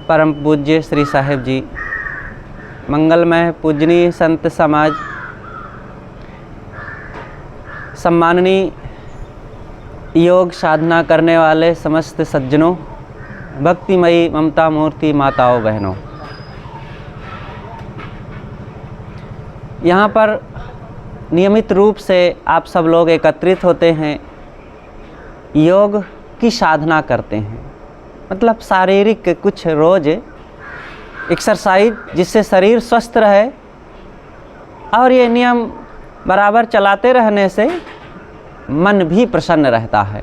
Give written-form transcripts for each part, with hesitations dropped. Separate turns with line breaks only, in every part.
परम पूज्य श्री साहिब जी, मंगलमय पूजनीय संत समाज, सम्माननीय योग साधना करने वाले समस्त सज्जनों, भक्तिमयी ममता मूर्ति माताओं बहनों, यहाँ पर नियमित रूप से आप सब लोग एकत्रित होते हैं, योग की साधना करते हैं। मतलब शारीरिक कुछ रोज़ एक्सरसाइज जिससे शरीर स्वस्थ रहे, और ये नियम बराबर चलाते रहने से मन भी प्रसन्न रहता है।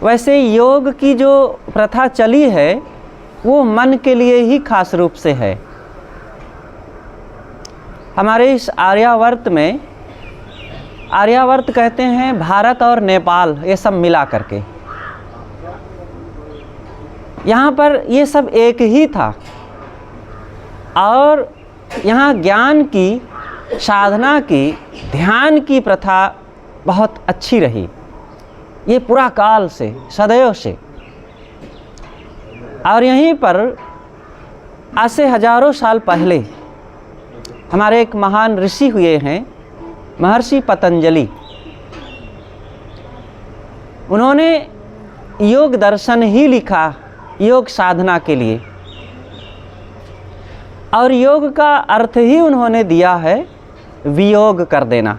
वैसे योग की जो प्रथा चली है वो मन के लिए ही खास रूप से है। हमारे इस आर्यावर्त में, आर्यावर्त कहते हैं भारत और नेपाल ये सब मिला करके, यहाँ पर ये सब एक ही था और यहाँ ज्ञान की, साधना की, ध्यान की प्रथा बहुत अच्छी रही, ये पुरा काल से, सदैव से। और यहीं पर आज से हजारों साल पहले हमारे एक महान ऋषि हुए हैं, महर्षि पतंजलि। उन्होंने योग दर्शन ही लिखा योग साधना के लिए, और योग का अर्थ ही उन्होंने दिया है वियोग कर देना।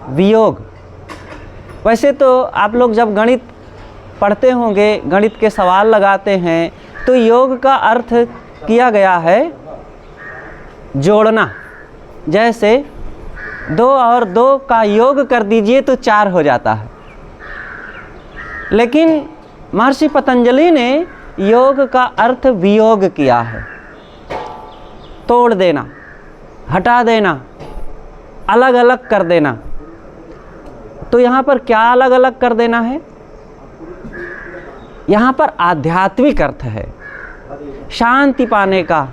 वियोग, वैसे तो आप लोग जब गणित पढ़ते होंगे, गणित के सवाल लगाते हैं, तो योग का अर्थ किया गया है जोड़ना। जैसे 2 और 2 का योग कर दीजिए तो 4 हो जाता है। लेकिन महर्षि पतंजलि ने योग का अर्थ वियोग किया है, तोड़ देना, हटा देना, अलग अलग कर देना। तो यहाँ पर क्या अलग अलग कर देना है? यहाँ पर आध्यात्मिक अर्थ है, शांति पाने का,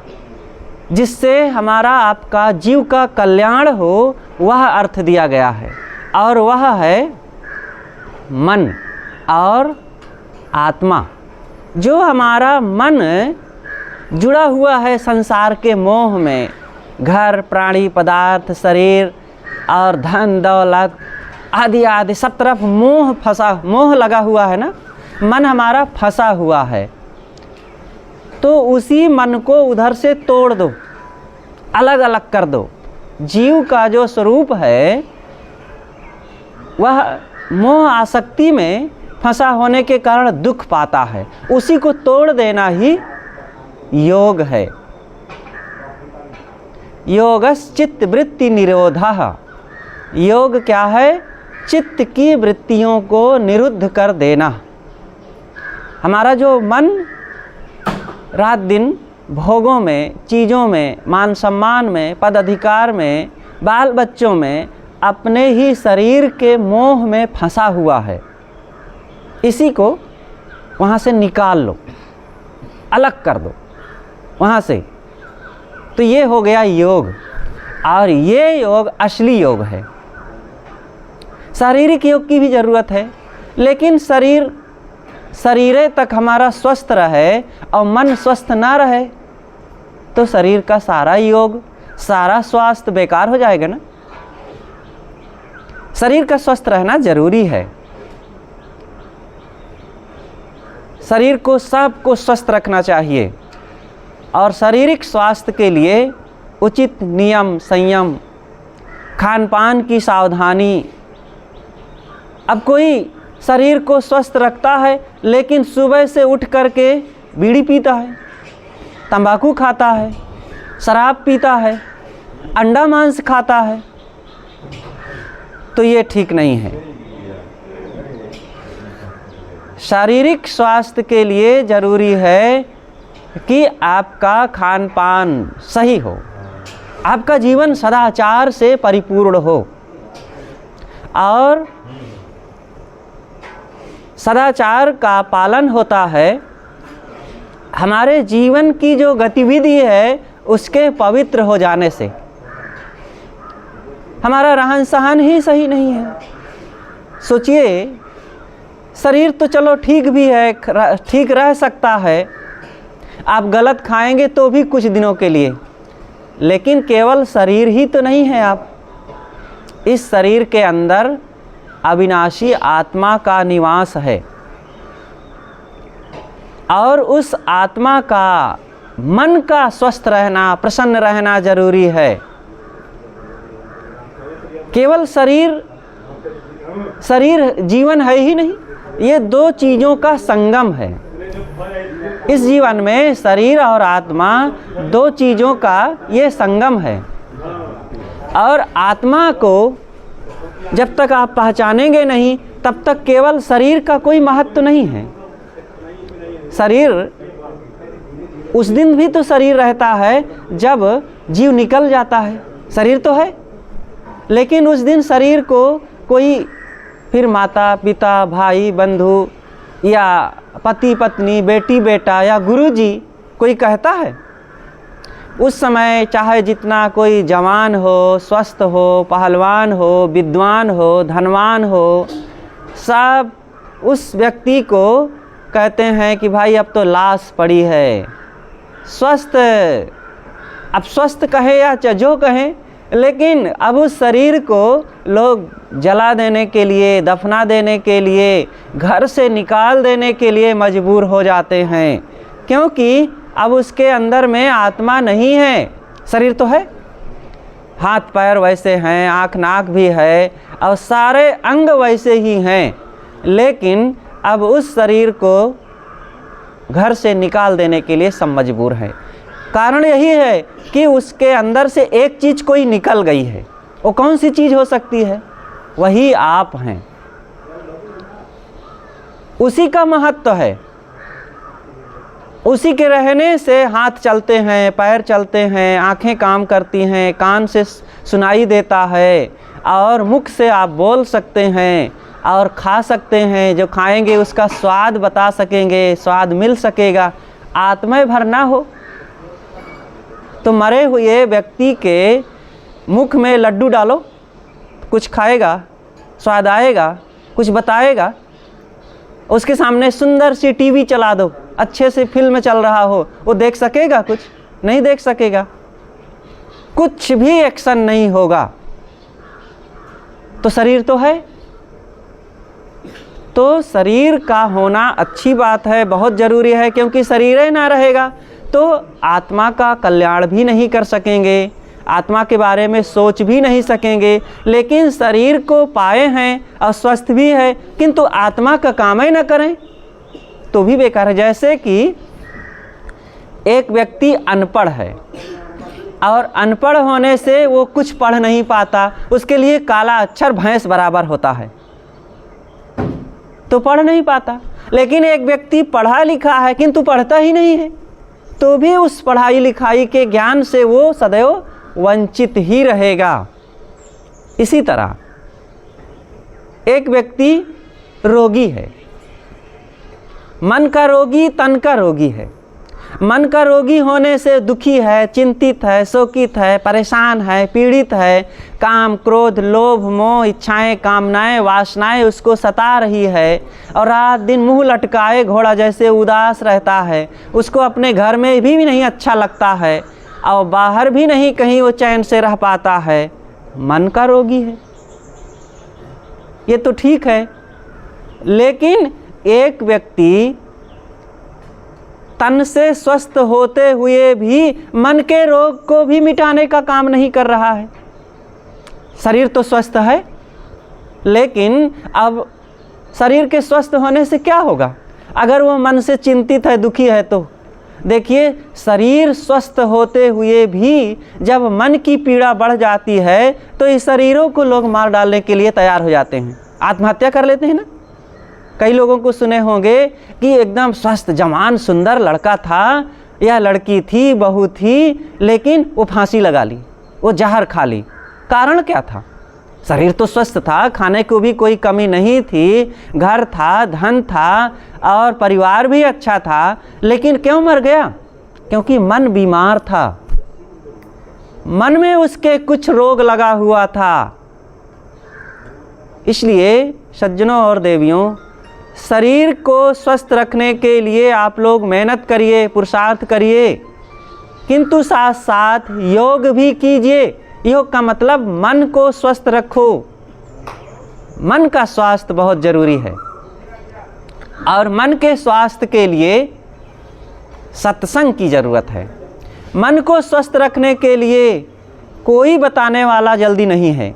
जिससे हमारा आपका जीव का कल्याण हो, वह अर्थ दिया गया है। और वह है मन और आत्मा। जो हमारा मन जुड़ा हुआ है संसार के मोह में, घर, प्राणी, पदार्थ, शरीर और धन दौलत आदि आदि सब तरफ मोह लगा हुआ है ना, मन हमारा फंसा हुआ है। तो उसी मन को उधर से तोड़ दो, अलग अलग कर दो। जीव का जो स्वरूप है वह मोह आसक्ति में फंसा होने के कारण दुख पाता है, उसी को तोड़ देना ही योग है। योगश्चित्त वृत्ति निरोधः। योग क्या है? चित्त की वृत्तियों को निरुद्ध कर देना। हमारा जो मन रात दिन भोगों में, चीज़ों में, मान सम्मान में, पद अधिकार में, बाल बच्चों में, अपने ही शरीर के मोह में फंसा हुआ है, इसी को वहाँ से निकाल लो, अलग कर दो वहाँ से। तो ये हो गया योग, और ये योग असली योग है। शारीरिक योग की भी ज़रूरत है, लेकिन शरीर तक हमारा स्वस्थ रहे और मन स्वस्थ ना रहे तो शरीर का सारा योग, सारा स्वास्थ्य बेकार हो जाएगा ना। शरीर का स्वस्थ रहना जरूरी है। शरीर को, सबको स्वस्थ रखना चाहिए, और शारीरिक स्वास्थ्य के लिए उचित नियम, संयम, खान पान की सावधानी। अब कोई शरीर को स्वस्थ रखता है लेकिन सुबह से उठ करके बीड़ी पीता है, तंबाकू खाता है, शराब पीता है, अंडा मांस खाता है, तो ये ठीक नहीं है। शारीरिक स्वास्थ्य के लिए ज़रूरी है कि आपका खान पान सही हो, आपका जीवन सदाचार से परिपूर्ण हो, और सदाचार का पालन होता है हमारे जीवन की जो गतिविधि है उसके पवित्र हो जाने से। हमारा रहन सहन ही सही नहीं है। सोचिए, शरीर तो चलो ठीक भी है, ठीक रह सकता है, आप गलत खाएंगे तो भी कुछ दिनों के लिए, लेकिन केवल शरीर ही तो नहीं है आप। इस शरीर के अंदर अविनाशी आत्मा का निवास है और उस आत्मा का, मन का स्वस्थ रहना, प्रसन्न रहना जरूरी है। केवल शरीर जीवन है ही नहीं, ये दो चीज़ों का संगम है। इस जीवन में शरीर और आत्मा दो चीज़ों का ये संगम है, और आत्मा को जब तक आप पहचानेंगे नहीं तब तक केवल शरीर का कोई महत्व नहीं है। शरीर उस दिन भी तो शरीर रहता है जब जीव निकल जाता है, शरीर तो है, लेकिन उस दिन शरीर को कोई फिर माता पिता, भाई बंधु या पति पत्नी, बेटी बेटा या गुरुजी कोई कहता है। उस समय चाहे जितना कोई जवान हो, स्वस्थ हो, पहलवान हो, विद्वान हो, धनवान हो, सब उस व्यक्ति को कहते हैं कि भाई अब तो लाश पड़ी है। स्वस्थ, अब स्वस्थ कहे या जो कहें, लेकिन अब उस शरीर को लोग जला देने के लिए, दफना देने के लिए, घर से निकाल देने के लिए मजबूर हो जाते हैं, क्योंकि अब उसके अंदर में आत्मा नहीं है। शरीर तो है, हाथ पैर वैसे हैं, आँख नाक भी है और सारे अंग वैसे ही हैं, लेकिन अब उस शरीर को घर से निकाल देने के लिए सब मजबूर हैं। कारण यही है कि उसके अंदर से एक चीज़ कोई निकल गई है। वो कौन सी चीज़ हो सकती है? वही आप हैं, उसी का महत्व है। उसी के रहने से हाथ चलते हैं, पैर चलते हैं, आँखें काम करती हैं, कान से सुनाई देता है और मुख से आप बोल सकते हैं और खा सकते हैं। जो खाएंगे उसका स्वाद बता सकेंगे, स्वाद मिल सकेगा। आत्मा भर ना हो तो मरे हुए व्यक्ति के मुख में लड्डू डालो, कुछ खाएगा, स्वाद आएगा, कुछ बताएगा। उसके सामने सुंदर सी टीवी चला दो, अच्छे से फिल्म चल रहा हो, वो देख सकेगा? कुछ नहीं देख सकेगा, कुछ भी एक्शन नहीं होगा। तो शरीर तो है, तो शरीर का होना अच्छी बात है, बहुत ज़रूरी है, क्योंकि शरीर ही ना रहेगा तो आत्मा का कल्याण भी नहीं कर सकेंगे, आत्मा के बारे में सोच भी नहीं सकेंगे। लेकिन शरीर को पाए हैं और स्वस्थ भी है, किंतु आत्मा का काम ही ना करें तो भी बेकार है। जैसे कि एक व्यक्ति अनपढ़ है और अनपढ़ होने से वो कुछ पढ़ नहीं पाता, उसके लिए काला अक्षर भैंस बराबर होता है, तो पढ़ नहीं पाता। लेकिन एक व्यक्ति पढ़ा लिखा है किंतु पढ़ता ही नहीं है, तो भी उस पढ़ाई लिखाई के ज्ञान से वो सदैव वंचित ही रहेगा। इसी तरह एक व्यक्ति रोगी है, मन का रोगी, तन का रोगी है। मन का रोगी होने से दुखी है, चिंतित है, शोकित है, परेशान है, पीड़ित है, काम क्रोध लोभ मोह इच्छाएं कामनाएं वासनाएं उसको सता रही है और रात दिन मुंह लटकाए घोड़ा जैसे उदास रहता है। उसको अपने घर में भी नहीं अच्छा लगता है और बाहर भी नहीं कहीं वो चैन से रह पाता है। मन का रोगी है, ये तो ठीक है। लेकिन एक व्यक्ति तन से स्वस्थ होते हुए भी मन के रोग को भी मिटाने का काम नहीं कर रहा है। शरीर तो स्वस्थ है, लेकिन अब शरीर के स्वस्थ होने से क्या होगा अगर वो मन से चिंतित है, दुखी है? तो देखिए, शरीर स्वस्थ होते हुए भी जब मन की पीड़ा बढ़ जाती है तो इस शरीरों को लोग मार डालने के लिए तैयार हो जाते हैं, आत्महत्या कर लेते हैं ना। कई लोगों को सुने होंगे कि एकदम स्वस्थ जवान सुंदर लड़का था या लड़की थी, बहू थी, लेकिन वो फांसी लगा ली, वो जहर खा ली। कारण क्या था? शरीर तो स्वस्थ था, खाने को भी कोई कमी नहीं थी, घर था, धन था और परिवार भी अच्छा था, लेकिन क्यों मर गया? क्योंकि मन बीमार था, मन में उसके कुछ रोग लगा हुआ था। इसलिए सज्जनों और देवियों, शरीर को स्वस्थ रखने के लिए आप लोग मेहनत करिए, पुरुषार्थ करिए, किंतु साथ साथ योग भी कीजिए। योग का मतलब मन को स्वस्थ रखो। मन का स्वास्थ्य बहुत ज़रूरी है और मन के स्वास्थ्य के लिए सत्संग की ज़रूरत है। मन को स्वस्थ रखने के लिए कोई बताने वाला जल्दी नहीं है,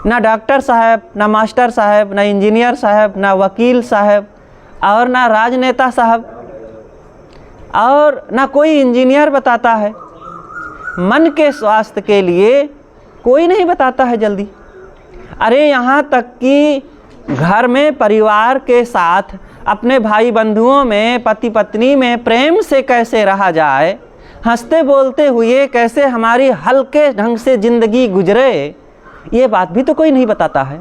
ना डॉक्टर साहब, ना मास्टर साहब, ना इंजीनियर साहब, ना वकील साहब और ना राजनेता साहब और ना कोई इंजीनियर बताता है। मन के स्वास्थ्य के लिए कोई नहीं बताता है जल्दी। अरे यहाँ तक कि घर में परिवार के साथ, अपने भाई बंधुओं में, पति पत्नी में प्रेम से कैसे रहा जाए, हंसते बोलते हुए कैसे हमारी हल्के ढंग से ज़िंदगी गुजरे, ये बात भी तो कोई नहीं बताता है।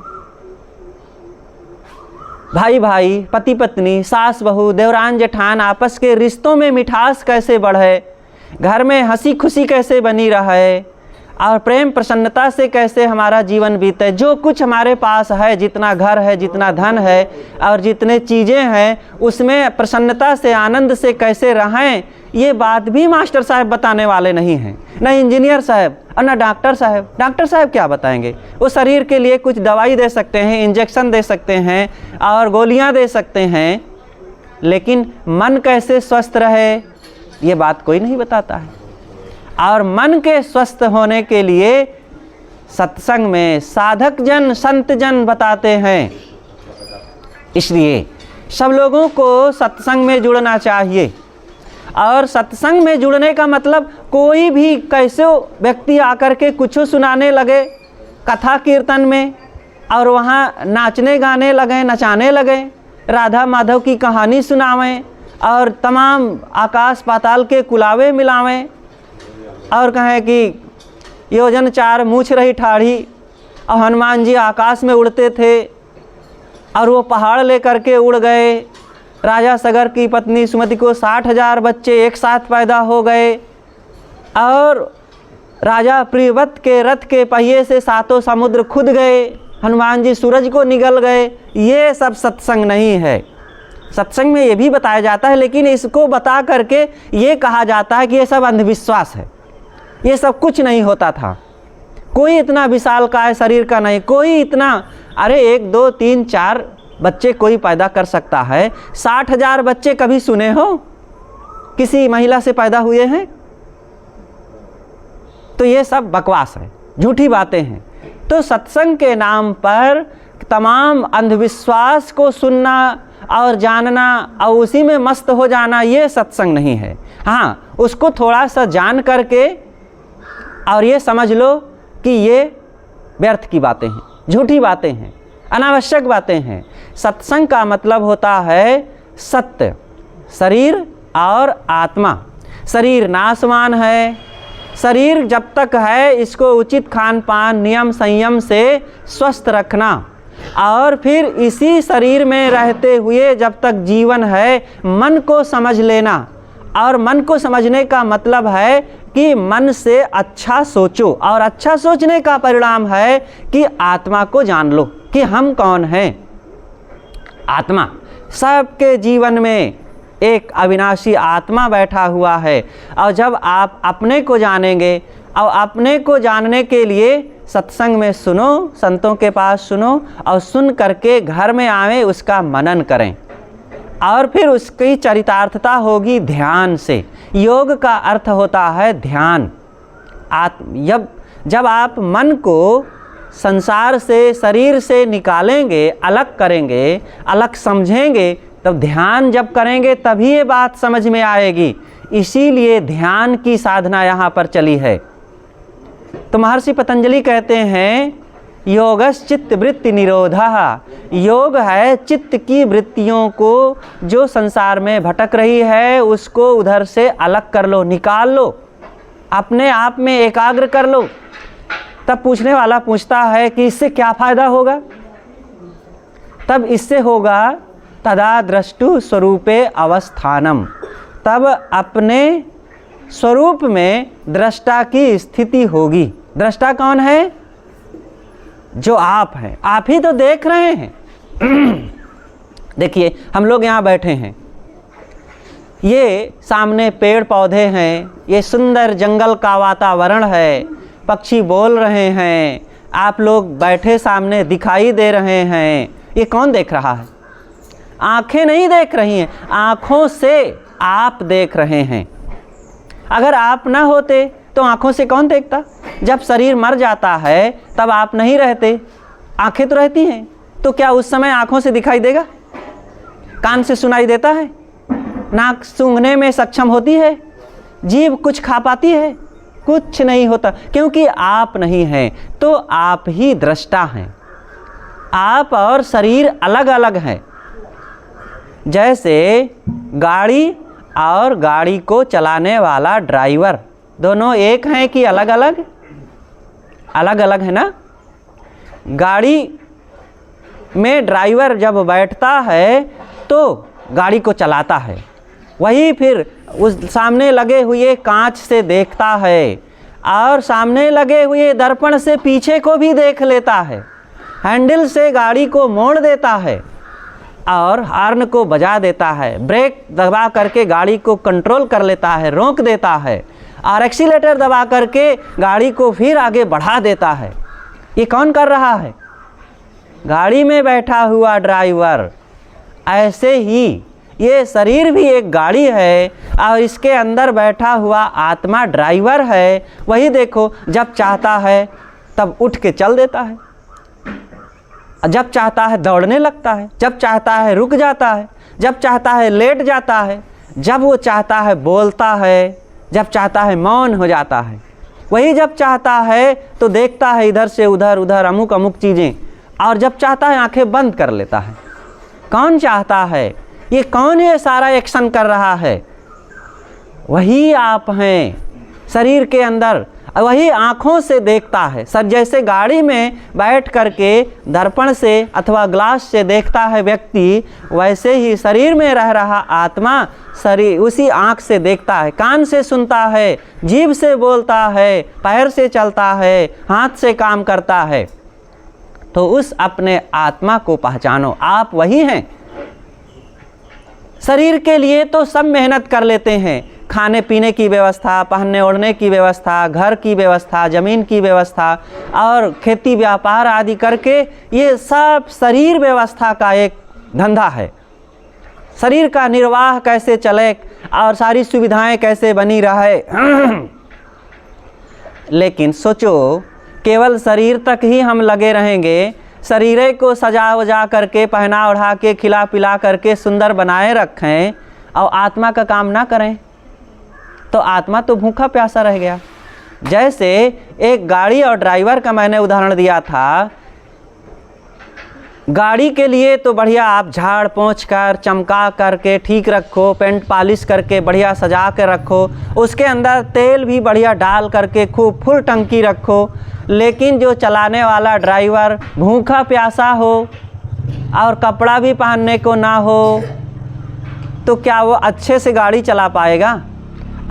भाई भाई, पति पत्नी, सास बहू, देवरान जेठान आपस के रिश्तों में मिठास कैसे बढ़े, घर में हंसी खुशी कैसे बनी रहे और प्रेम प्रसन्नता से कैसे हमारा जीवन बीते। जो कुछ हमारे पास है, जितना घर है, जितना धन है और जितने चीज़ें हैं, उसमें प्रसन्नता से, आनंद से कैसे रहें, ये बात भी मास्टर साहब बताने वाले नहीं हैं, ना इंजीनियर साहब और ना डॉक्टर साहब। डॉक्टर साहब क्या बताएंगे? वो शरीर के लिए कुछ दवाई दे सकते हैं, इंजेक्शन दे सकते हैं और गोलियां दे सकते हैं, लेकिन मन कैसे स्वस्थ रहे ये बात कोई नहीं बताता है। और मन के स्वस्थ होने के लिए सत्संग में साधक जन, संत जन बताते हैं। इसलिए सब लोगों को सत्संग में जुड़ना चाहिए। और सत्संग में जुड़ने का मतलब कोई भी कैसे व्यक्ति आकर के कुछ सुनाने लगे कथा कीर्तन में और वहाँ नाचने गाने लगे, नचाने लगे, राधा माधव की कहानी सुनावें और तमाम आकाश पाताल के कुलावे मिलावें और कहें कि योजन 4 मूछ रही ठाढ़ी और हनुमान जी आकाश में उड़ते थे और वो पहाड़ लेकर के उड़ गए। राजा सगर की पत्नी सुमति को 60,000 बच्चे एक साथ पैदा हो गए और राजा प्रियव्रत के रथ के पहिए से 7 समुद्र खुद गए, हनुमान जी सूरज को निगल गए। ये सब सत्संग नहीं है। सत्संग में ये भी बताया जाता है, लेकिन इसको बता करके ये कहा जाता है कि ये सब अंधविश्वास है, ये सब कुछ नहीं होता था। कोई इतना विशालकाय शरीर का नहीं, कोई इतना, अरे 1 2 3 4 बच्चे कोई पैदा कर सकता है। 60,000 बच्चे कभी सुने हो किसी महिला से पैदा हुए हैं? तो ये सब बकवास है, झूठी बातें हैं। तो सत्संग के नाम पर तमाम अंधविश्वास को सुनना और जानना और उसी में मस्त हो जाना, ये सत्संग नहीं है। हाँ, उसको थोड़ा सा जान करके और ये समझ लो कि ये व्यर्थ की बातें हैं, झूठी बातें हैं, अनावश्यक बातें हैं। सत्संग का मतलब होता है सत्य, शरीर और आत्मा। शरीर नाशवान है, शरीर जब तक है इसको उचित खान पान, नियम संयम से स्वस्थ रखना और फिर इसी शरीर में रहते हुए जब तक जीवन है मन को समझ लेना। और मन को समझने का मतलब है कि मन से अच्छा सोचो और अच्छा सोचने का परिणाम है कि आत्मा को जान लो कि हम कौन हैं। आत्मा, सबके जीवन में एक अविनाशी आत्मा बैठा हुआ है और जब आप अपने को जानेंगे और अपने को जानने के लिए सत्संग में सुनो, संतों के पास सुनो और सुन करके घर में आवें, उसका मनन करें और फिर उसकी चरितार्थता होगी ध्यान से। योग का अर्थ होता है ध्यान। जब आप मन को संसार से, शरीर से निकालेंगे, अलग करेंगे, अलग समझेंगे, तब ध्यान जब करेंगे तभी ये बात समझ में आएगी। इसीलिए ध्यान की साधना यहाँ पर चली है। तो महर्षि पतंजलि कहते हैं योगश्चित्त वृत्ति निरोधः। योग है चित्त की वृत्तियों को जो संसार में भटक रही है उसको उधर से अलग कर लो, निकाल लो, अपने आप में एकाग्र कर लो। तब पूछने वाला पूछता है कि इससे क्या फ़ायदा होगा? तब इससे होगा तदा द्रष्टु स्वरूपे अवस्थानम। तब अपने स्वरूप में दृष्टा की स्थिति होगी। दृष्टा कौन है? जो आप हैं, आप ही तो देख रहे हैं। देखिए हम लोग यहाँ बैठे हैं, ये सामने पेड़ पौधे हैं, ये सुंदर जंगल का वातावरण है, पक्षी बोल रहे हैं, आप लोग बैठे सामने दिखाई दे रहे हैं। ये कौन देख रहा है? आंखें नहीं देख रही हैं, आँखों से आप देख रहे हैं। अगर आप ना होते तो आँखों से कौन देखता? जब शरीर मर जाता है तब आप नहीं रहते, आंखें तो रहती हैं, तो क्या उस समय आँखों से दिखाई देगा? कान से सुनाई देता है? नाक सूंघने में सक्षम होती है? जीभ कुछ खा पाती है? कुछ नहीं होता, क्योंकि आप नहीं हैं। तो आप ही दृष्टा हैं। आप और शरीर अलग अलग हैं। जैसे गाड़ी और गाड़ी को चलाने वाला ड्राइवर, दोनों एक हैं कि अलग अलग? अलग अलग है ना। गाड़ी में ड्राइवर जब बैठता है तो गाड़ी को चलाता है, वही फिर उस सामने लगे हुए कांच से देखता है और सामने लगे हुए दर्पण से पीछे को भी देख लेता है, हैंडल से गाड़ी को मोड़ देता है और हॉर्न को बजा देता है, ब्रेक दबा करके गाड़ी को कंट्रोल कर लेता है, रोक देता है, और एक्सीलेटर दबा करके गाड़ी को फिर आगे बढ़ा देता है। ये कौन कर रहा है? गाड़ी में बैठा हुआ ड्राइवर। ऐसे ही ये शरीर भी एक गाड़ी है और इसके अंदर बैठा हुआ आत्मा ड्राइवर है। वही देखो, जब चाहता है तब उठ के चल देता है, जब चाहता है दौड़ने लगता है, जब चाहता है रुक जाता है, जब चाहता है लेट जाता है, जब वो चाहता है बोलता है, जब चाहता है मौन हो जाता है। वही जब चाहता है तो देखता है इधर से उधर, उधर अमुक अमुक चीज़ें, और जब चाहता है आंखें बंद कर लेता है। कौन चाहता है? ये कौन ये सारा एक्शन कर रहा है? वही आप हैं शरीर के अंदर, वही आँखों से देखता है। सर जैसे गाड़ी में बैठ करके दर्पण से अथवा ग्लास से देखता है व्यक्ति, वैसे ही शरीर में रह रहा आत्मा शरीर उसी आँख से देखता है, कान से सुनता है, जीभ से बोलता है, पैर से चलता है, हाथ से काम करता है। तो उस अपने आत्मा को पहचानो, आप वही हैं। शरीर के लिए तो सब मेहनत कर लेते हैं, खाने पीने की व्यवस्था, पहनने ओढ़ने की व्यवस्था, घर की व्यवस्था, ज़मीन की व्यवस्था और खेती व्यापार आदि करके, ये सब शरीर व्यवस्था का एक धंधा है। शरीर का निर्वाह कैसे चले और सारी सुविधाएं कैसे बनी रहे। लेकिन सोचो, केवल शरीर तक ही हम लगे रहेंगे, शरीर को सजा वजा करके, पहना ओढ़ा के, खिला पिला करके सुंदर बनाए रखें और आत्मा का काम ना करें, तो आत्मा तो भूखा प्यासा रह गया। जैसे एक गाड़ी और ड्राइवर का मैंने उदाहरण दिया था। गाड़ी के लिए तो बढ़िया आप झाड़ पोंछ कर, चमका करके ठीक रखो, पेंट पॉलिश करके बढ़िया सजा के रखो, उसके अंदर तेल भी बढ़िया डाल करके खूब फुल टंकी रखो। लेकिन जो चलाने वाला ड्राइवर भूखा प्यासा हो और कपड़ा भी पहनने को ना हो, तो क्या वो अच्छे से गाड़ी चला पाएगा?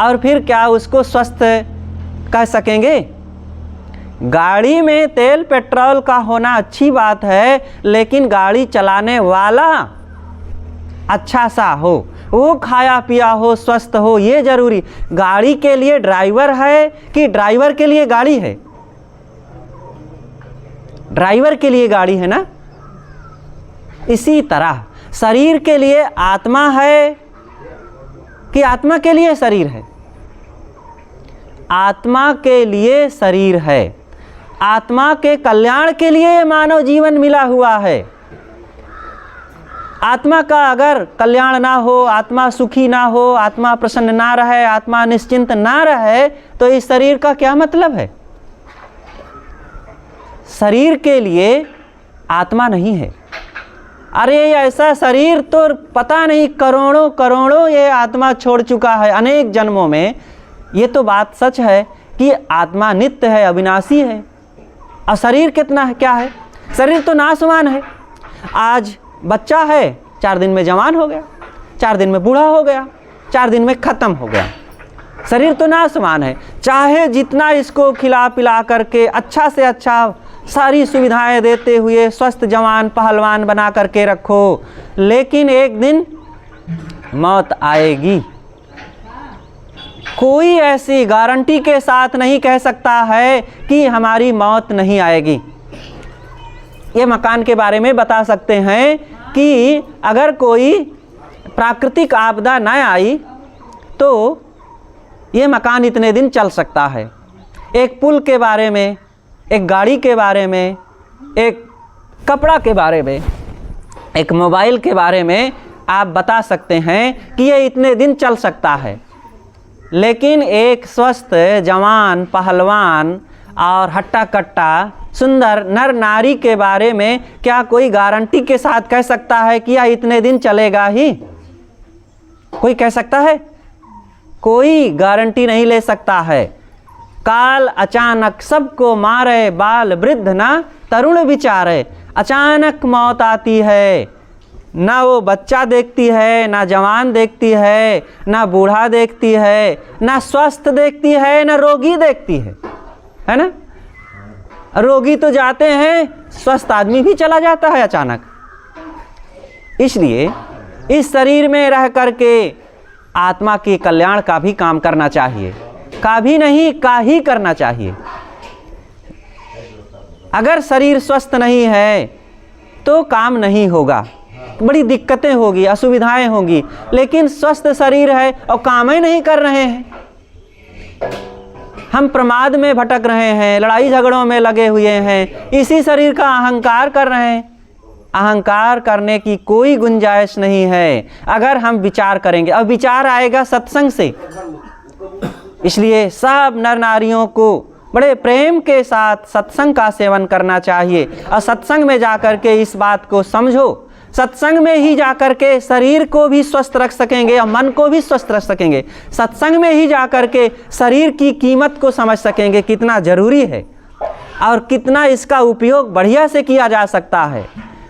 और फिर क्या उसको स्वस्थ कह सकेंगे? गाड़ी में तेल पेट्रोल का होना अच्छी बात है, लेकिन गाड़ी चलाने वाला अच्छा सा हो, वो खाया पिया हो, स्वस्थ हो, ये जरूरी। गाड़ी के लिए ड्राइवर है कि ड्राइवर के लिए गाड़ी है? ड्राइवर के लिए गाड़ी है ना। इसी तरह शरीर के लिए आत्मा है कि आत्मा के लिए शरीर है? आत्मा के लिए शरीर है। आत्मा के कल्याण के लिए मानव जीवन मिला हुआ है। आत्मा का अगर कल्याण ना हो, आत्मा सुखी ना हो, आत्मा प्रसन्न ना रहे, आत्मा निश्चिंत ना रहे, तो इस शरीर का क्या मतलब है? शरीर के लिए आत्मा नहीं है। अरे ऐसा शरीर तो पता नहीं करोड़ों करोड़ों ये आत्मा छोड़ चुका है अनेक जन्मों में। ये तो बात सच है कि आत्मा नित्य है, अविनाशी है। और शरीर कितना है, क्या है? शरीर तो नाशवान है। आज बच्चा है, 4 दिन में जवान हो गया, 4 दिन में बूढ़ा हो गया, 4 दिन में ख़त्म हो गया। शरीर तो नाशवान है। चाहे जितना इसको खिला पिला करके अच्छा से अच्छा सारी सुविधाएं देते हुए स्वस्थ जवान पहलवान बना करके रखो, लेकिन एक दिन मौत आएगी। कोई ऐसी गारंटी के साथ नहीं कह सकता है कि हमारी मौत नहीं आएगी। ये मकान के बारे में बता सकते हैं कि अगर कोई प्राकृतिक आपदा न आई तो ये मकान इतने दिन चल सकता है। एक पुल के बारे में, एक गाड़ी के बारे में, एक कपड़ा के बारे में, एक मोबाइल के बारे में आप बता सकते हैं कि ये इतने दिन चल सकता है। लेकिन एक स्वस्थ जवान पहलवान और हट्टा कट्टा सुंदर नर नारी के बारे में क्या कोई गारंटी के साथ कह सकता है कि यह इतने दिन चलेगा ही? कोई कह सकता है? कोई गारंटी नहीं ले सकता है। काल अचानक सबको मारे, बाल वृद्ध ना तरुण विचारे। अचानक मौत आती है, ना वो बच्चा देखती है, ना जवान देखती है, ना बूढ़ा देखती है, ना स्वस्थ देखती है, ना रोगी देखती है ना? रोगी तो जाते हैं, स्वस्थ आदमी भी चला जाता है अचानक। इसलिए इस शरीर में रह करके आत्मा के कल्याण का भी काम करना चाहिए, का भी नहीं का ही करना चाहिए। अगर शरीर स्वस्थ नहीं है तो काम नहीं होगा, बड़ी दिक्कतें होगी, असुविधाएं होंगी। लेकिन स्वस्थ शरीर है और काम ही नहीं कर रहे हैं, हम प्रमाद में भटक रहे हैं, लड़ाई झगड़ों में लगे हुए हैं, इसी शरीर का अहंकार कर रहे हैं। अहंकार करने की कोई गुंजाइश नहीं है अगर हम विचार करेंगे, और विचार आएगा सत्संग से। इसलिए सब नर नारियों को बड़े प्रेम के साथ सत्संग का सेवन करना चाहिए, और सत्संग में जाकर के इस बात को समझो। सत्संग में ही जाकर के शरीर को भी स्वस्थ रख सकेंगे और मन को भी स्वस्थ रख सकेंगे। सत्संग में ही जाकर के शरीर की कीमत को समझ सकेंगे, कितना जरूरी है और कितना इसका उपयोग बढ़िया से किया जा सकता है।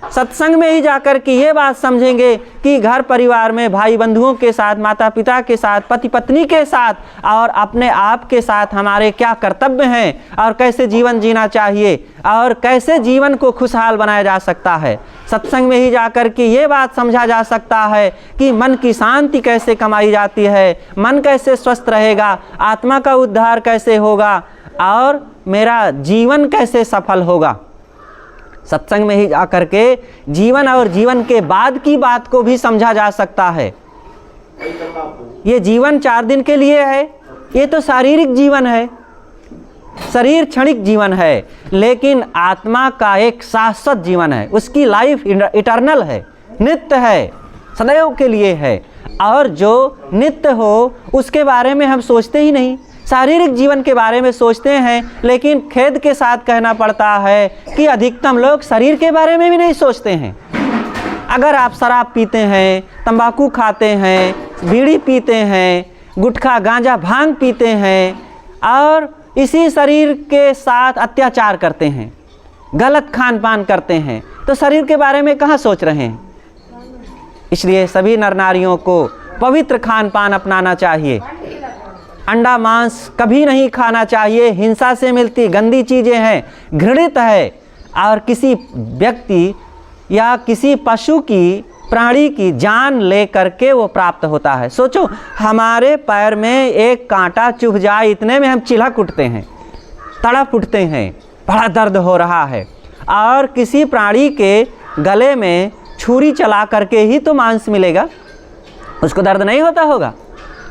सत्संग में ही जाकर के ये बात समझेंगे कि घर परिवार में भाई बंधुओं के साथ, माता पिता के साथ, पति पत्नी के साथ और अपने आप के साथ हमारे क्या कर्तव्य हैं और कैसे जीवन जीना चाहिए और कैसे जीवन को खुशहाल बनाया जा सकता है। सत्संग में ही जाकर के ये बात समझा जा सकता है कि मन की शांति कैसे कमाई जाती है, मन कैसे स्वस्थ रहेगा, आत्मा का उद्धार कैसे होगा और मेरा जीवन कैसे सफल होगा। सत्संग में ही जाकर के जीवन और जीवन के बाद की बात को भी समझा जा सकता है। ये जीवन 4 दिन के लिए है, ये तो शारीरिक जीवन है, शरीर क्षणिक जीवन है, लेकिन आत्मा का एक शाश्वत जीवन है, उसकी लाइफ इटर्नल है, नित्य है, सदैव के लिए है। और जो नित्य हो उसके बारे में हम सोचते ही नहीं, शारीरिक जीवन के बारे में सोचते हैं। लेकिन खेद के साथ कहना पड़ता है कि अधिकतम लोग शरीर के बारे में भी नहीं सोचते हैं। अगर आप शराब पीते हैं, तंबाकू खाते हैं, बीड़ी पीते हैं, गुटखा गांजा भांग पीते हैं और इसी शरीर के साथ अत्याचार करते हैं, गलत खान पान करते हैं, तो शरीर के बारे में कहाँ सोच रहे हैं। इसलिए सभी नर नारियों को पवित्र खान पान अपनाना चाहिए। अंडा मांस कभी नहीं खाना चाहिए, हिंसा से मिलती गंदी चीज़ें हैं, घृणित है और किसी व्यक्ति या किसी पशु की, प्राणी की जान ले करके वो प्राप्त होता है। सोचो, हमारे पैर में एक कांटा चुभ जाए, इतने में हम चिल्हक उठते हैं, तड़प उठते हैं, बड़ा दर्द हो रहा है। और किसी प्राणी के गले में छुरी चला करके ही तो मांस मिलेगा, उसको दर्द नहीं होता होगा।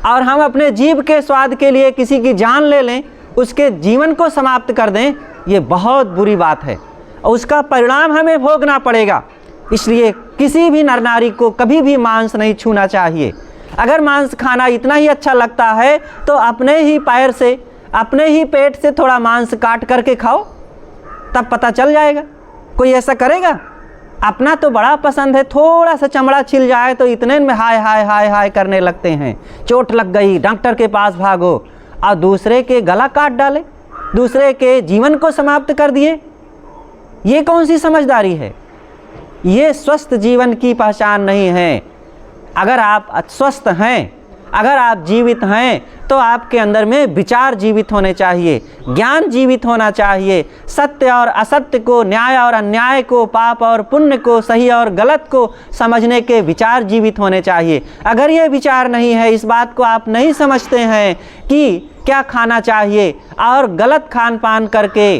और हम अपने जीभ के स्वाद के लिए किसी की जान ले लें, उसके जीवन को समाप्त कर दें, ये बहुत बुरी बात है और उसका परिणाम हमें भोगना पड़ेगा। इसलिए किसी भी नर नारी को कभी भी मांस नहीं छूना चाहिए। अगर मांस खाना इतना ही अच्छा लगता है तो अपने ही पैर से, अपने ही पेट से थोड़ा मांस काट करके खाओ, तब पता चल जाएगा। कोई ऐसा करेगा? अपना तो बड़ा पसंद है, थोड़ा सा चमड़ा छिल जाए तो इतने में हाय हाय हाय हाय करने लगते हैं, चोट लग गई, डॉक्टर के पास भागो, और दूसरे के गला काट डाले, दूसरे के जीवन को समाप्त कर दिए। ये कौन सी समझदारी है? ये स्वस्थ जीवन की पहचान नहीं है। अगर आप स्वस्थ हैं, अगर आप जीवित हैं तो आपके अंदर में विचार जीवित होने चाहिए, ज्ञान जीवित होना चाहिए, सत्य और असत्य को, न्याय और अन्याय को, पाप और पुण्य को, सही और गलत को समझने के विचार जीवित होने चाहिए। अगर ये विचार नहीं है, इस बात को आप नहीं समझते हैं कि क्या खाना चाहिए और गलत खान पान करके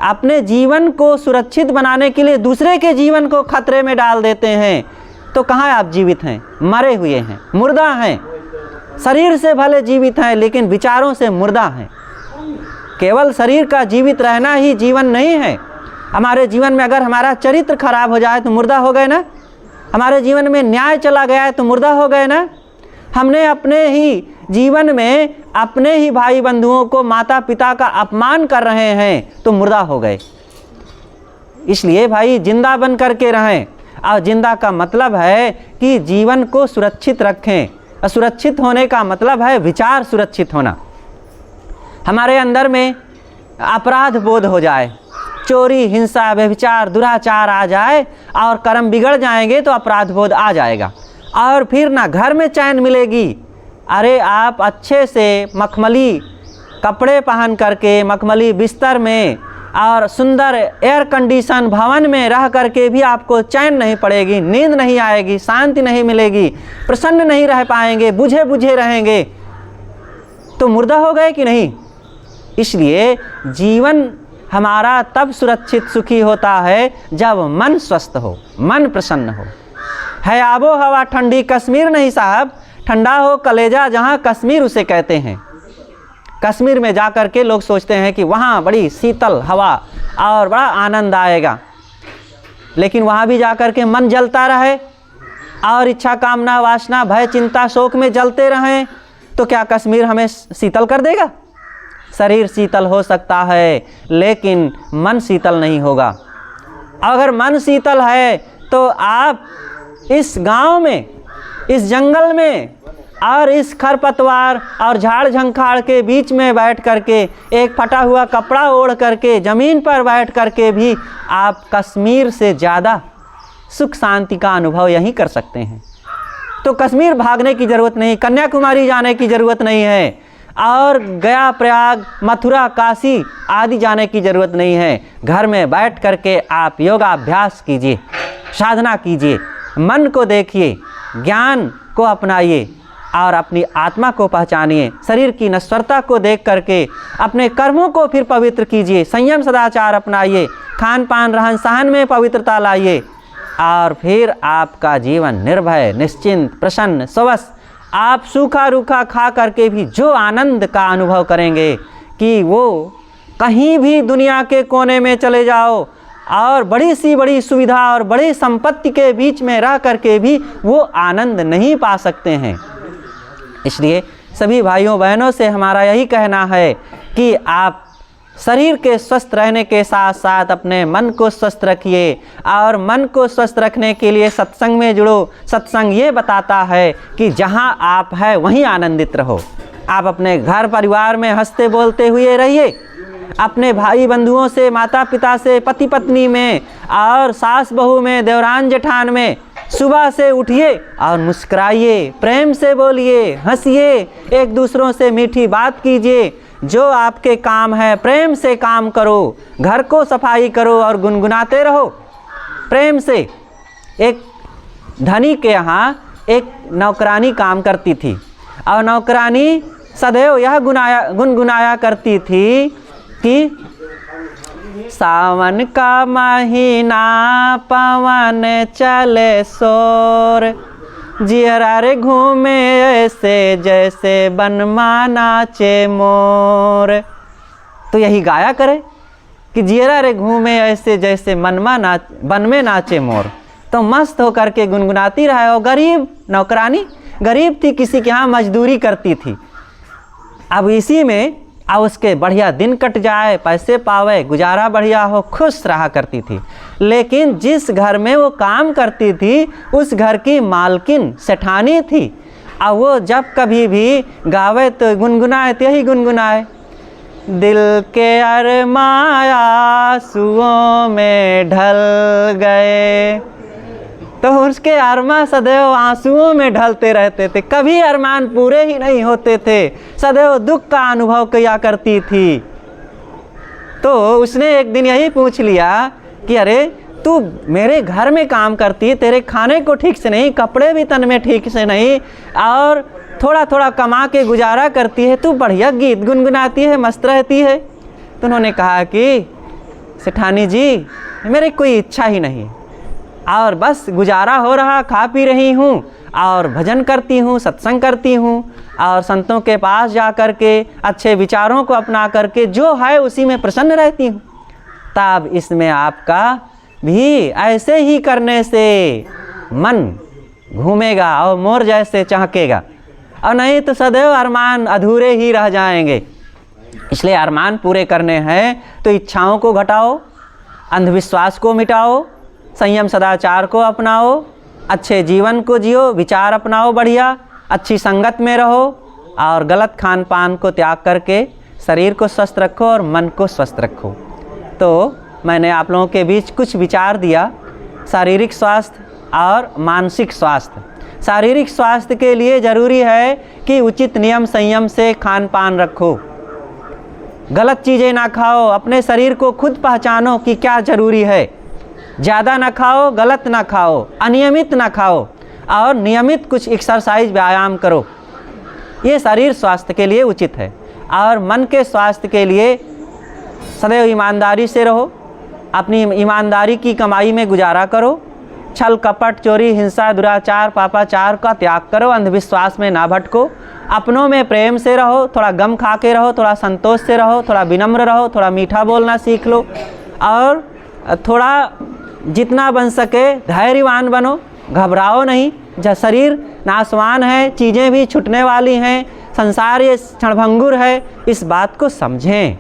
अपने जीवन को सुरक्षित बनाने के लिए दूसरे के जीवन को खतरे में डाल देते हैं, तो कहाँ आप जीवित हैं? मरे हुए हैं, मुर्दा हैं। शरीर से भले जीवित हैं लेकिन विचारों से मुर्दा हैं। केवल शरीर का जीवित रहना ही जीवन नहीं है। हमारे जीवन में अगर हमारा चरित्र खराब हो जाए तो मुर्दा हो गए ना। हमारे जीवन में न्याय चला गया है तो मुर्दा हो गए ना। हमने अपने ही जीवन में अपने ही भाई बंधुओं को, माता पिता का अपमान कर रहे हैं तो मुर्दा हो गए। इसलिए भाई जिंदा बन करके रहें। और जिंदा का मतलब है कि जीवन को सुरक्षित रखें। सुरक्षित होने का मतलब है विचार सुरक्षित होना। हमारे अंदर में अपराध बोध हो जाए, चोरी, हिंसा, व्यभिचार, दुराचार आ जाए और कर्म बिगड़ जाएंगे तो अपराध बोध आ जाएगा और फिर ना घर में चैन मिलेगी। अरे आप अच्छे से मखमली कपड़े पहन करके, मखमली बिस्तर में और सुंदर एयर कंडीशन भवन में रह करके भी आपको चैन नहीं पड़ेगी, नींद नहीं आएगी, शांति नहीं मिलेगी, प्रसन्न नहीं रह पाएंगे, बुझे बुझे रहेंगे, तो मुर्दा हो गए कि नहीं। इसलिए जीवन हमारा तब सुरक्षित सुखी होता है जब मन स्वस्थ हो, मन प्रसन्न हो। है आबो हवा ठंडी कश्मीर नहीं साहब, ठंडा हो कलेजा जहाँ कश्मीर उसे कहते हैं। कश्मीर में जा कर के लोग सोचते हैं कि वहाँ बड़ी शीतल हवा और बड़ा आनंद आएगा, लेकिन वहाँ भी जा कर के मन जलता रहे और इच्छा कामना वासना भय चिंता शोक में जलते रहें तो क्या कश्मीर हमें शीतल कर देगा? शरीर शीतल हो सकता है लेकिन मन शीतल नहीं होगा। अगर मन शीतल है तो आप इस गांव में, इस जंगल में और इस खरपतवार और झाड़ झंखाड़ के बीच में बैठ करके, एक फटा हुआ कपड़ा ओढ़ करके, ज़मीन पर बैठ करके भी आप कश्मीर से ज़्यादा सुख शांति का अनुभव यहीं कर सकते हैं। तो कश्मीर भागने की ज़रूरत नहीं, कन्याकुमारी जाने की ज़रूरत नहीं है और गया, प्रयाग, मथुरा, काशी आदि जाने की ज़रूरत नहीं है। घर में बैठ करके आप योगाभ्यास कीजिए, साधना कीजिए, मन को देखिए, ज्ञान को अपनाइए और अपनी आत्मा को पहचानिए। शरीर की नश्वरता को देख करके अपने कर्मों को फिर पवित्र कीजिए, संयम सदाचार अपनाइए, खान पान रहन सहन में पवित्रता लाइए और फिर आपका जीवन निर्भय, निश्चिंत, प्रसन्न, स्वस्थ, आप सूखा रूखा खा करके भी जो आनंद का अनुभव करेंगे कि वो कहीं भी दुनिया के कोने में चले जाओ और बड़ी सी बड़ी सुविधा और बड़ी संपत्ति के बीच में रह करके भी वो आनंद नहीं पा सकते हैं। इसलिए सभी भाइयों बहनों से हमारा यही कहना है कि आप शरीर के स्वस्थ रहने के साथ साथ अपने मन को स्वस्थ रखिए और मन को स्वस्थ रखने के लिए सत्संग में जुड़ो। सत्संग ये बताता है कि जहाँ आप हैं वहीं आनंदित रहो। आप अपने घर परिवार में हंसते बोलते हुए रहिए, अपने भाई बंधुओं से, माता पिता से, पति पत्नी में और सास बहू में, देवरान जेठान में सुबह से उठिए और मुस्कुराइए, प्रेम से बोलिए, हंसिए, एक दूसरों से मीठी बात कीजिए। जो आपके काम है प्रेम से काम करो, घर को सफाई करो और गुनगुनाते रहो प्रेम से। एक धनी के यहाँ एक नौकरानी काम करती थी और नौकरानी सदैव यह गुनगुनाया करती थी कि सावन का महीना पवन चले शोर, जियरा रे घूमे ऐसे जैसे बनमा नाचे मोर। तो यही गाया करे कि जियरा रे घूमे ऐसे जैसे बन में नाचे मोर। तो मस्त होकर के गुनगुनाती रहे। और गरीब नौकरानी गरीब थी, किसी के यहाँ मजदूरी करती थी। अब इसी में अब उसके बढ़िया दिन कट जाए, पैसे पावे, गुजारा बढ़िया हो, खुश रहा करती थी। लेकिन जिस घर में वो काम करती थी उस घर की मालकिन सेठानी थी। अब वो जब कभी भी गावे तो गुनगुनाए, तो यही गुनगुनाए, दिल के अरमाया आंसुओं में ढल गए, तो उसके अरमान सदैव आंसुओं में ढलते रहते थे, कभी अरमान पूरे ही नहीं होते थे, सदैव दुख का अनुभव किया करती थी। तो उसने एक दिन यही पूछ लिया कि अरे तू मेरे घर में काम करती है, तेरे खाने को ठीक से नहीं, कपड़े भी तन में ठीक से नहीं, और थोड़ा थोड़ा कमा के गुजारा करती है, तू बढ़िया गीत गुनगुनाती है, मस्त रहती है। तो उन्होंने कहा कि सेठानी जी मेरी कोई इच्छा ही नहीं, और बस गुजारा हो रहा, खा पी रही हूँ और भजन करती हूँ, सत्संग करती हूँ, और संतों के पास जा कर के अच्छे विचारों को अपना करके जो है उसी में प्रसन्न रहती हूँ। तब इसमें आपका भी ऐसे ही करने से मन घूमेगा और मोर जैसे चहकेगा, और नहीं तो सदैव अरमान अधूरे ही रह जाएंगे। इसलिए अरमान पूरे करने हैं तो इच्छाओं को घटाओ, अंधविश्वास को मिटाओ, संयम सदाचार को अपनाओ, अच्छे जीवन को जियो, विचार अपनाओ बढ़िया, अच्छी संगत में रहो, और गलत खान पान को त्याग करके शरीर को स्वस्थ रखो और मन को स्वस्थ रखो। तो मैंने आप लोगों के बीच कुछ विचार दिया, शारीरिक स्वास्थ्य और मानसिक स्वास्थ्य। शारीरिक स्वास्थ्य के लिए ज़रूरी है कि उचित नियम संयम से खान पान रखो, गलत चीज़ें ना खाओ, अपने शरीर को खुद पहचानो कि क्या ज़रूरी है, ज़्यादा ना खाओ, गलत ना खाओ, अनियमित ना खाओ, और नियमित कुछ एक्सरसाइज व्यायाम करो। ये शरीर स्वास्थ्य के लिए उचित है। और मन के स्वास्थ्य के लिए सदैव ईमानदारी से रहो, अपनी ईमानदारी की कमाई में गुजारा करो, छल कपट चोरी हिंसा दुराचार पापाचार का त्याग करो, अंधविश्वास में ना भटको, अपनों में प्रेम से रहो, थोड़ा गम खा के रहो, थोड़ा संतोष से रहो, थोड़ा विनम्र रहो, थोड़ा मीठा बोलना सीख लो, और थोड़ा जितना बन सके धैर्यवान बनो, घबराओ नहीं। जब शरीर नाशवान है, चीज़ें भी छूटने वाली हैं, संसार ये क्षणभंगुर है, इस बात को समझें।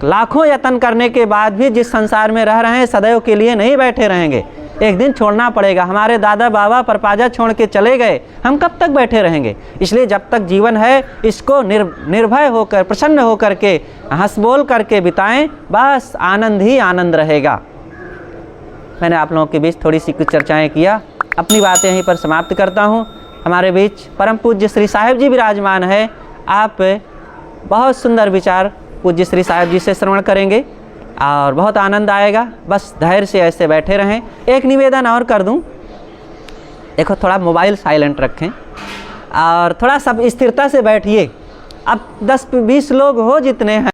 लाखों यत्न करने के बाद भी जिस संसार में रह रहे हैं सदैव के लिए नहीं बैठे रहेंगे, एक दिन छोड़ना पड़ेगा। हमारे दादा बाबा परपाजा छोड़ के चले गए, हम कब तक बैठे रहेंगे? इसलिए जब तक जीवन है इसको निर्भय होकर, प्रसन्न होकर के, हंस बोल करके बिताएं, बस आनंद ही आनंद रहेगा। मैंने आप लोगों के बीच थोड़ी सी कुछ चर्चाएं किया, अपनी बातें यहीं पर समाप्त करता हूँ। हमारे बीच परम पूज्य श्री साहिब जी विराजमान है, आप बहुत सुंदर विचार पूज्य श्री साहिब जी से श्रवण करेंगे और बहुत आनंद आएगा। बस धैर्य से ऐसे बैठे रहें। एक निवेदन और कर दूं, देखो थोड़ा मोबाइल साइलेंट रखें और थोड़ा सब स्थिरता से बैठिए। अब 10-20 लोग हो जितने हैं,